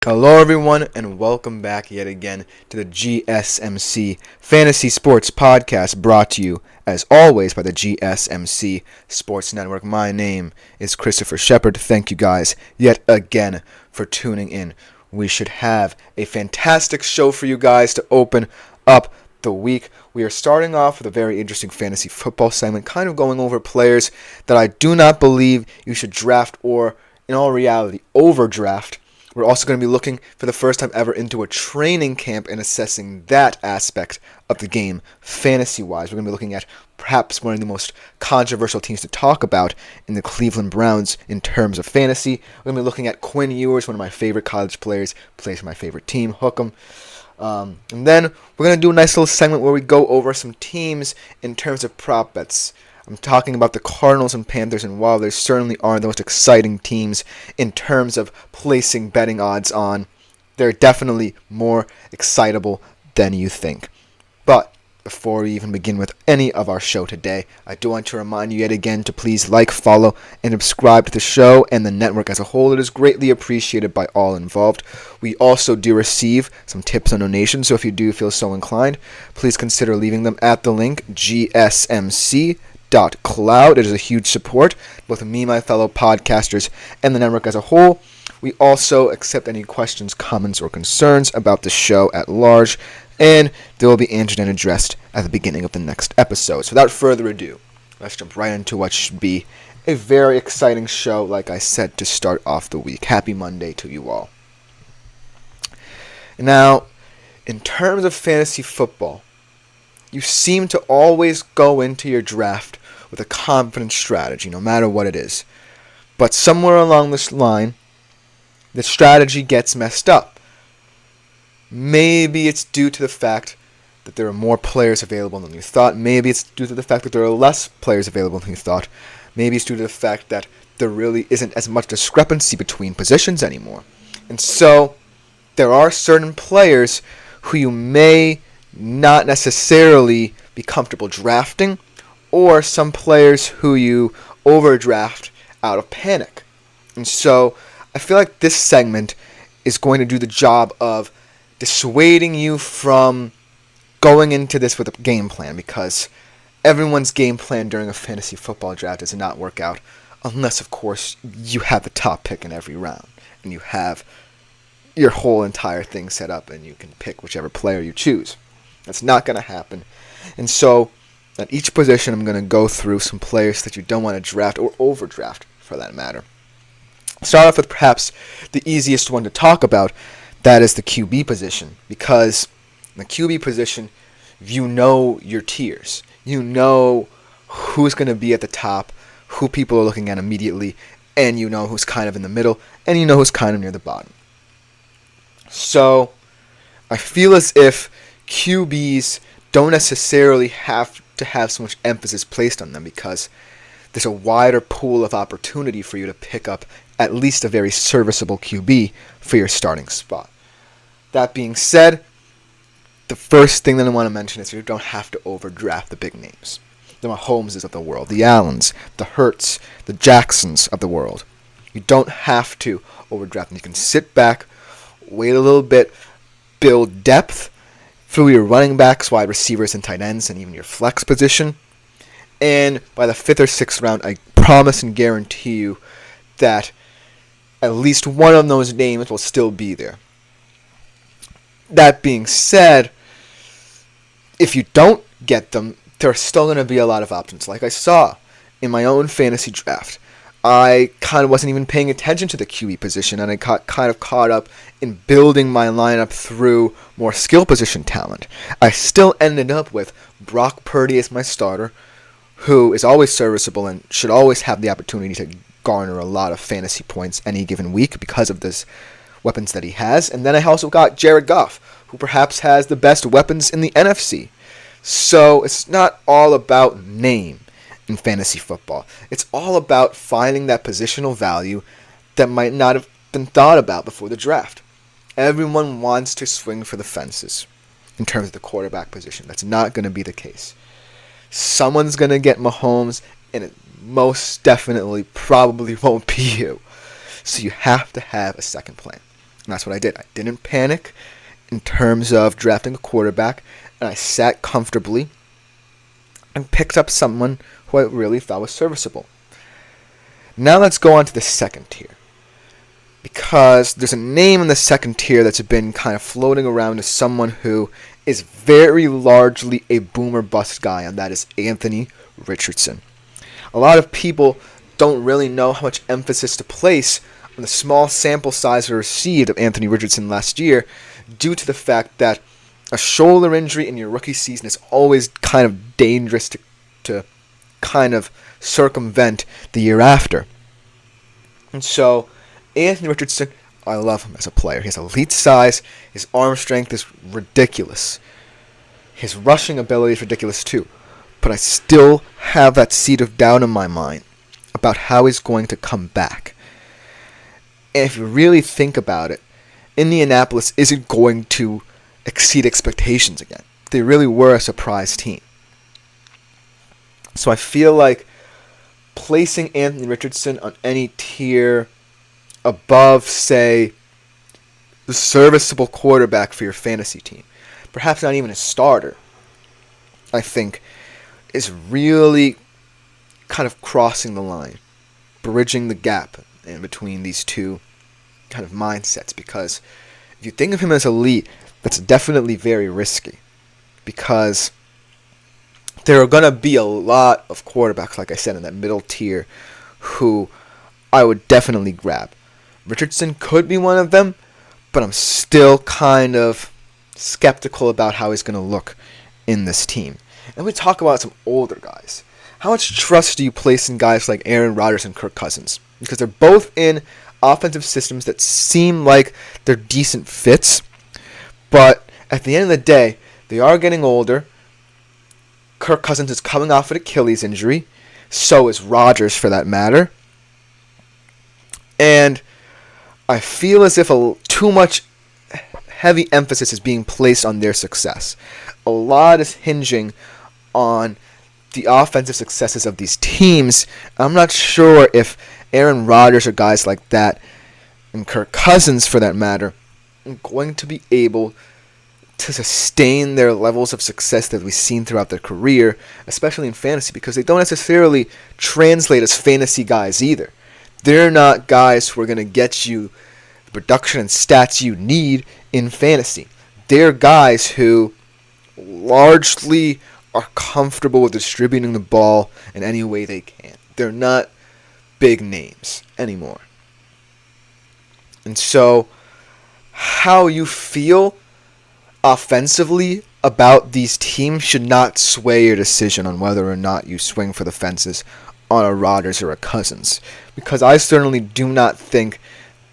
Hello everyone, and welcome back yet again to the GSMC Fantasy Sports Podcast, brought to you, as always, by the GSMC Sports Network. My name is Christopher Shepard. Thank you guys yet again for tuning in. We should have a fantastic show for you guys to open up the week. We are starting off with a very interesting fantasy football segment, kind of going over players that I do not believe you should draft or, in all reality, overdraft. We're also going to be looking for the first time ever into a training camp and assessing that aspect of the game fantasy-wise. We're going to be looking at perhaps one of the most controversial teams to talk about in the Cleveland Browns in terms of fantasy. We're going to be looking at Quinn Ewers, one of my favorite college players, plays for my favorite team, Hook'em. And then we're going to do a nice little segment where we go over some teams in terms of prop bets. I'm talking about the Cardinals and Panthers, and while they certainly are the most exciting teams in terms of placing betting odds on, they're definitely more excitable than you think. But before we even begin with any of our show today, I do want to remind you yet again to please like, follow, and subscribe to the show and the network as a whole. It is greatly appreciated by all involved. We also do receive some tips and donations, so if you do feel so inclined, please consider leaving them at the link GSMC.cloud. It is a huge support, both me, my fellow podcasters, and the network as a whole. We also accept any questions, comments, or concerns about the show at large, and they will be answered and addressed at the beginning of the next episode. So without further ado, let's jump right into what should be a very exciting show, like I said, to start off the week. Happy Monday to you all. Now, in terms of fantasy football, you seem to always go into your draft with a confident strategy, no matter what it is. But somewhere along this line, the strategy gets messed up. Maybe it's due to the fact that there are more players available than you thought. Maybe it's due to the fact that there are less players available than you thought. Maybe it's due to the fact that there really isn't as much discrepancy between positions anymore. And so, there are certain players who you may not necessarily be comfortable drafting, or some players who you overdraft out of panic. And so I feel like this segment is going to do the job of dissuading you from going into this with a game plan, because everyone's game plan during a fantasy football draft does not work out unless, of course, you have the top pick in every round and you have your whole entire thing set up and you can pick whichever player you choose. That's not going to happen. And so at each position, I'm going to go through some players that you don't want to draft or overdraft, for that matter. Start off with perhaps the easiest one to talk about. That is the QB position, because in the QB position, you know your tiers. You know who's going to be at the top, who people are looking at immediately, and you know who's kind of in the middle, and you know who's kind of near the bottom. So I feel as if QBs don't necessarily have to have so much emphasis placed on them, because there's a wider pool of opportunity for you to pick up at least a very serviceable QB for your starting spot. That being said, the first thing that I want to mention is you don't have to overdraft the big names. The Mahomeses of the world, the Allens, the Hurts, the Jacksons of the world. You don't have to overdraft them. You can sit back, wait a little bit, build depth through your running backs, wide receivers, and tight ends, and even your flex position. And by the 5th or 6th round, I promise and guarantee you that at least one of those names will still be there. That being said, if you don't get them, there are still going to be a lot of options. Like I saw in my own fantasy draft, I kind of wasn't even paying attention to the QB position, and I got kind of caught up in building my lineup through more skill position talent. I still ended up with Brock Purdy as my starter, who is always serviceable and should always have the opportunity to garner a lot of fantasy points any given week because of this weapons that he has. And then I also got Jared Goff, who perhaps has the best weapons in the NFC. So it's not all about name in fantasy football. It's all about finding that positional value that might not have been thought about before the draft. Everyone wants to swing for the fences in terms of the quarterback position. That's not going to be the case. Someone's going to get Mahomes, and it most definitely probably won't be you. So you have to have a second plan. And that's what I did. I didn't panic in terms of drafting a quarterback, and I sat comfortably and picked up someone who I really thought was serviceable. Now let's go on to the second tier, because there's a name in the second tier that's been kind of floating around as someone who is very largely a boomer bust guy, and that is Anthony Richardson. A lot of people don't really know how much emphasis to place on the small sample size we received of Anthony Richardson last year, due to the fact that a shoulder injury in your rookie season is always kind of dangerous to kind of circumvent the year after. And so, Anthony Richardson, I love him as a player. He has elite size. His arm strength is ridiculous. His rushing ability is ridiculous too. But I still have that seed of doubt in my mind about how he's going to come back. And if you really think about it, Indianapolis isn't going to exceed expectations again. They really were a surprise team. So I feel like placing Anthony Richardson on any tier above, say, the serviceable quarterback for your fantasy team, perhaps not even a starter, I think, is really kind of crossing the line, bridging the gap in between these two kind of mindsets. Because if you think of him as elite, that's definitely very risky, because there are going to be a lot of quarterbacks, like I said, in that middle tier who I would definitely grab. Richardson could be one of them, but I'm still kind of skeptical about how he's going to look in this team. And we talk about some older guys. How much trust do you place in guys like Aaron Rodgers and Kirk Cousins? Because they're both in offensive systems that seem like they're decent fits, but at the end of the day, they are getting older. Kirk Cousins is coming off an Achilles injury. So is Rodgers, for that matter. And I feel as if too much heavy emphasis is being placed on their success. A lot is hinging on the offensive successes of these teams. I'm not sure if Aaron Rodgers or guys like that, and Kirk Cousins for that matter, are going to be able to sustain their levels of success that we've seen throughout their career, especially in fantasy, because they don't necessarily translate as fantasy guys either. They're not guys who are going to get you the production and stats you need in fantasy. They're guys who largely are comfortable with distributing the ball in any way they can. They're not big names anymore. And so, how you feel offensively about these teams should not sway your decision on whether or not you swing for the fences on a Rodgers or a Cousins. Because I certainly do not think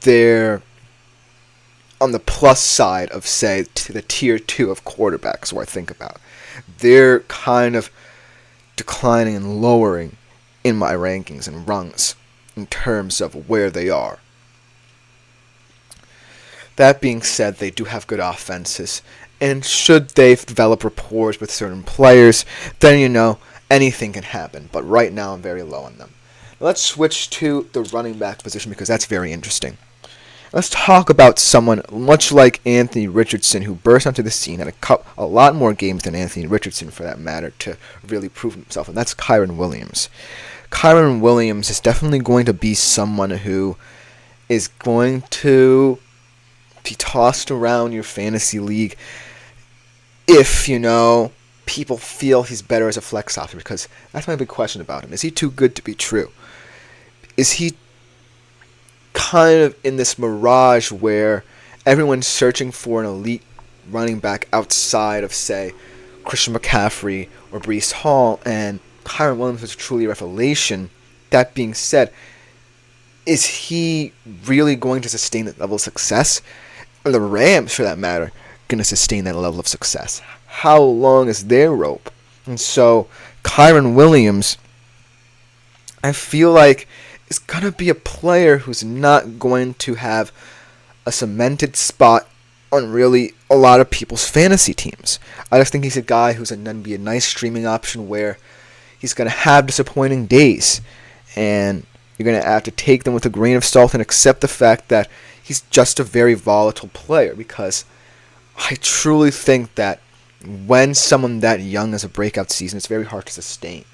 they're on the plus side of, say, the tier 2 of quarterbacks who I think about. They're kind of declining and lowering in my rankings and rungs in terms of where they are. That being said, they do have good offenses, and should they develop rapport with certain players, then, anything can happen. But right now, I'm very low on them. Now let's switch to the running back position, because that's very interesting. Let's talk about someone much like Anthony Richardson, who burst onto the scene, had a lot more games than Anthony Richardson, for that matter, to really prove himself, and that's Kyren Williams. Kyren Williams is definitely going to be someone who is going to be tossed around your fantasy league if, people feel he's better as a flex option, because that's my big question about him. Is he too good to be true? Is he kind of in this mirage where everyone's searching for an elite running back outside of, say, Christian McCaffrey or Breece Hall, and Kyren Williams is truly a revelation? That being said, is he really going to sustain that level of success? Or the Rams, for that matter, going to sustain that level of success? How long is their rope? And so, Kyren Williams, I feel like, is going to be a player who's not going to have a cemented spot on really a lot of people's fantasy teams. I just think he's a guy who's going to be a nice streaming option where he's going to have disappointing days. And you're going to have to take them with a grain of salt and accept the fact that he's just a very volatile player, because I truly think that when someone that young has a breakout season, it's very hard to sustain.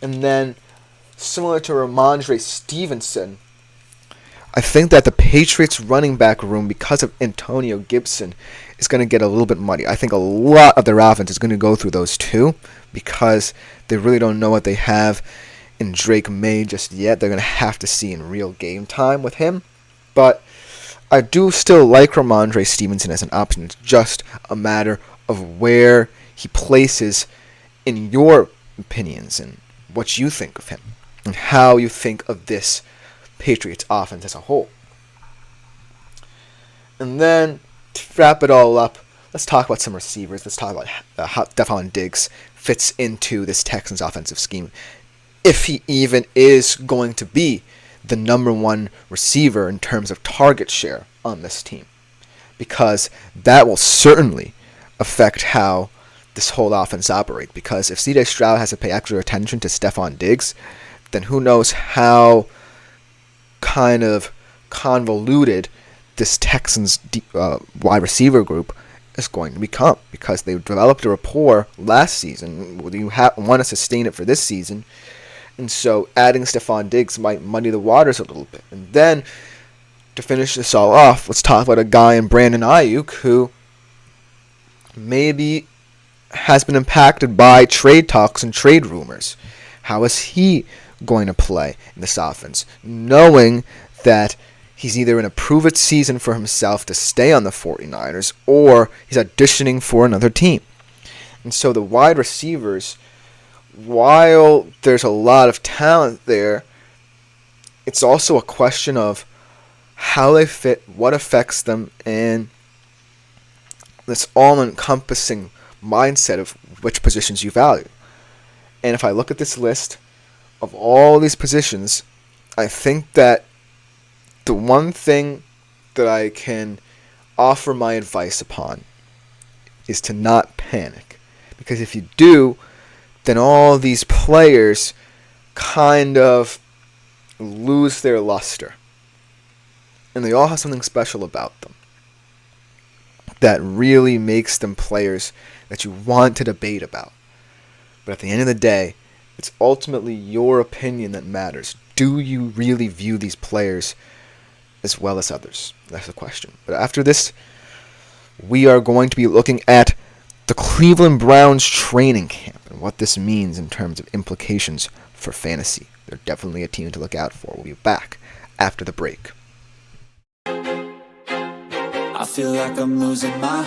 And then, similar to Ramondre Stevenson, I think that the Patriots running back room, because of Antonio Gibson, is going to get a little bit muddy. I think a lot of their offense is going to go through those two, because they really don't know what they have in Drake May just yet. They're going to have to see in real game time with him. But I do still like Ramondre Stevenson as an option. It's just a matter of where he places in your opinions and what you think of him and how you think of this Patriots offense as a whole. And then, to wrap it all up, let's talk about some receivers. Let's talk about how Stefon Diggs fits into this Texans offensive scheme, if he even is going to be the number one receiver in terms of target share on this team, because that will certainly affect how this whole offense operates. Because if C.J. Stroud has to pay extra attention to Stefon Diggs, then who knows how kind of convoluted this Texans wide receiver group is going to become, because they developed a rapport last season. You want to sustain it for this season, and so adding Stefon Diggs might muddy the waters a little bit. And then, to finish this all off, let's talk about a guy in Brandon Ayuk who maybe has been impacted by trade talks and trade rumors. How is he going to play in this offense, knowing that he's either in a prove-it season for himself to stay on the 49ers, or he's auditioning for another team? And so the wide receivers, while there's a lot of talent there, it's also a question of how they fit, what affects them, and this all-encompassing mindset of which positions you value. And if I look at this list of all these positions, I think that the one thing that I can offer my advice upon is to not panic. Because if you do, then all these players kind of lose their luster. And they all have something special about them that really makes them players that you want to debate about. But at the end of the day, it's ultimately your opinion that matters. Do you really view these players as well as others? That's the question. But after this, we are going to be looking at the Cleveland Browns training camp and what this means in terms of implications for fantasy. They're definitely a team to look out for. We'll be back after the break. I feel like I'm losing my